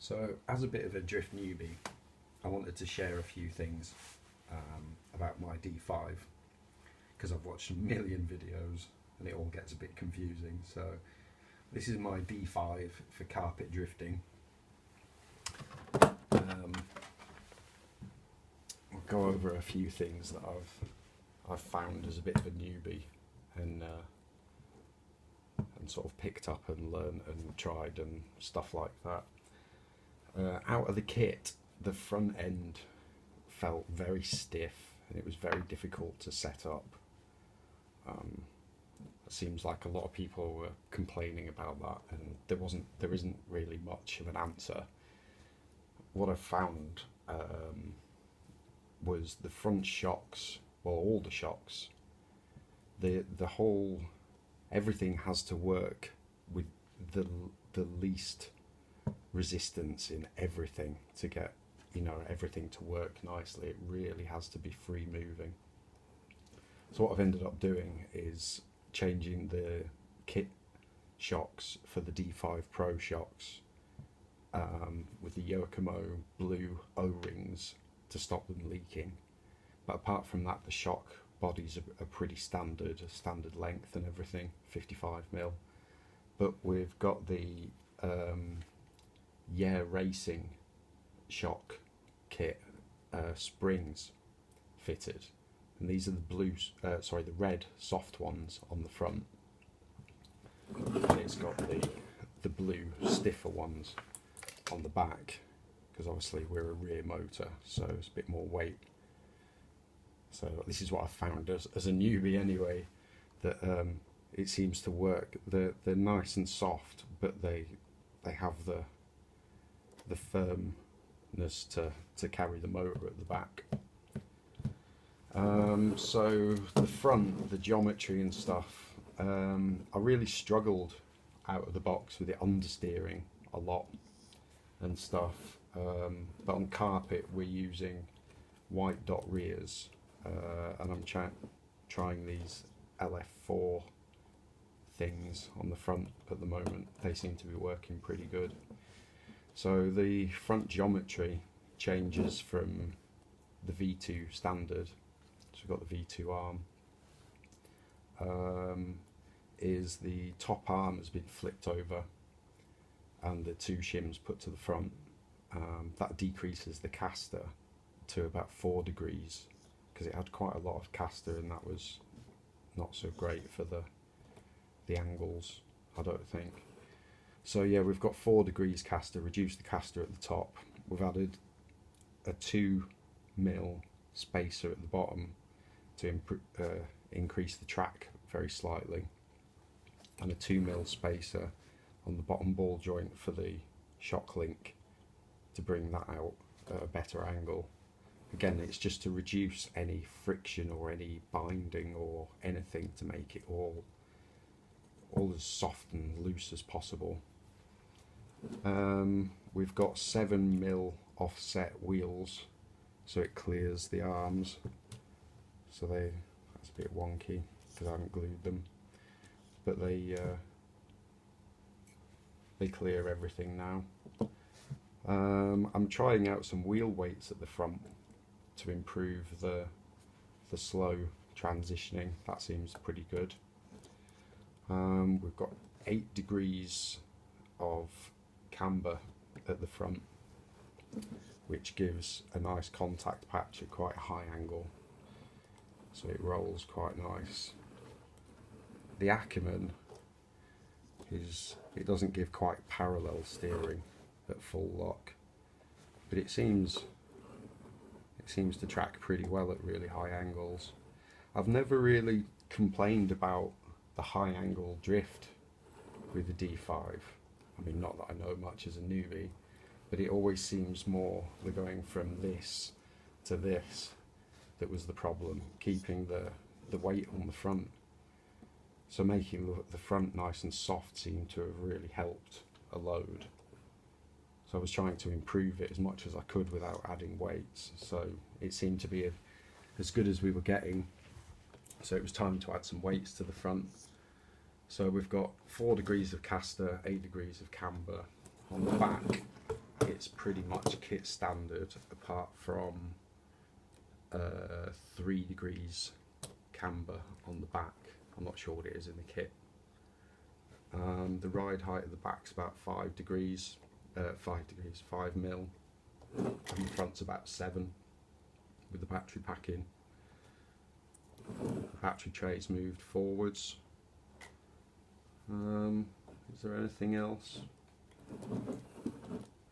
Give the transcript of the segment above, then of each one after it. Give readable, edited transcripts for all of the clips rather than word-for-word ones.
So, as a bit of a drift newbie, I wanted to share a few things about my D5 because I've watched a million videos and it all gets a bit confusing. So, this is my D5 for carpet drifting. I'll go over a few things that I've found as a bit of a newbie and sort of picked up and learned and tried and stuff like that. Out of the kit, the front end felt very stiff and it was very difficult to set up. It seems like a lot of people were complaining about that, and there isn't really much of an answer. What I found was the front shocks, well, all the shocks, the whole, everything has to work with the least resistance in everything to get, everything to work nicely. It really has to be free moving. So what I've ended up doing is changing the kit shocks for the D5 Pro shocks with the Yokomo blue O-rings to stop them leaking. But apart from that, the shock bodies are pretty standard length and everything, 55mm. But we've got the Racing shock kit springs fitted, and these are the red soft ones on the front, and it's got the blue stiffer ones on the back, because obviously we're a rear motor, so it's a bit more weight. So this is what I found as a newbie anyway, that it seems to work. They're nice and soft, but they have the firmness to carry the motor at the back. So the front, the geometry and stuff, I really struggled out of the box with it understeering a lot and stuff. But on carpet we're using white dot rears, and I'm trying these LF4 things on the front at the moment. They seem to be working pretty good. So the front geometry changes from the V2 standard, so we've got the V2 arm, is the top arm has been flipped over and the two shims put to the front. That decreases the caster to about 4 degrees, because it had quite a lot of caster and that was not so great for the angles, I don't think. So yeah, we've got 4 degrees caster, reduced the caster at the top. We've added a 2mm spacer at the bottom to increase the track very slightly, and a 2mm spacer on the bottom ball joint for the shock link to bring that out at a better angle. Again, it's just to reduce any friction or any binding or anything, to make it all as soft and loose as possible. We've got 7mm offset wheels, so it clears the arms. So that's a bit wonky because I haven't glued them, but they clear everything now. I'm trying out some wheel weights at the front to improve the slow transitioning. That seems pretty good. We've got 8 degrees of camber at the front, which gives a nice contact patch at quite a high angle, so it rolls quite nice. The Acumen it doesn't give quite parallel steering at full lock, but it seems to track pretty well at really high angles. I've never really complained about the high angle drift with the D5. I mean, not that I know much as a newbie, but it always seems more we're going from this to this that was the problem, keeping the weight on the front. So making the front nice and soft seemed to have really helped a load. So I was trying to improve it as much as I could without adding weights, so it seemed to be as good as we were getting. So it was time to add some weights to the front. So we've got 4 degrees of caster, 8 degrees of camber. On the back it's pretty much kit standard apart from 3 degrees camber on the back. I'm not sure what it is in the kit. The ride height of the back's about 5 mil, and the front's about 7 with the battery pack in. The battery tray's moved forwards. Is there anything else?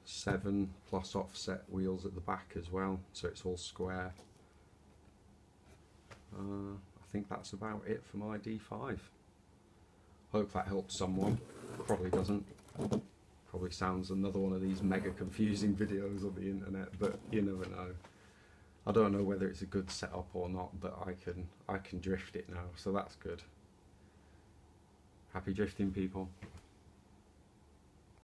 7 plus offset wheels at the back as well, so it's all square. I think that's about it for my D5. Hope that helps someone. Probably doesn't. Probably sounds another one of these mega confusing videos on the internet, but you never know. I don't know whether it's a good setup or not, but I can drift it now, so that's good. Happy drifting, people.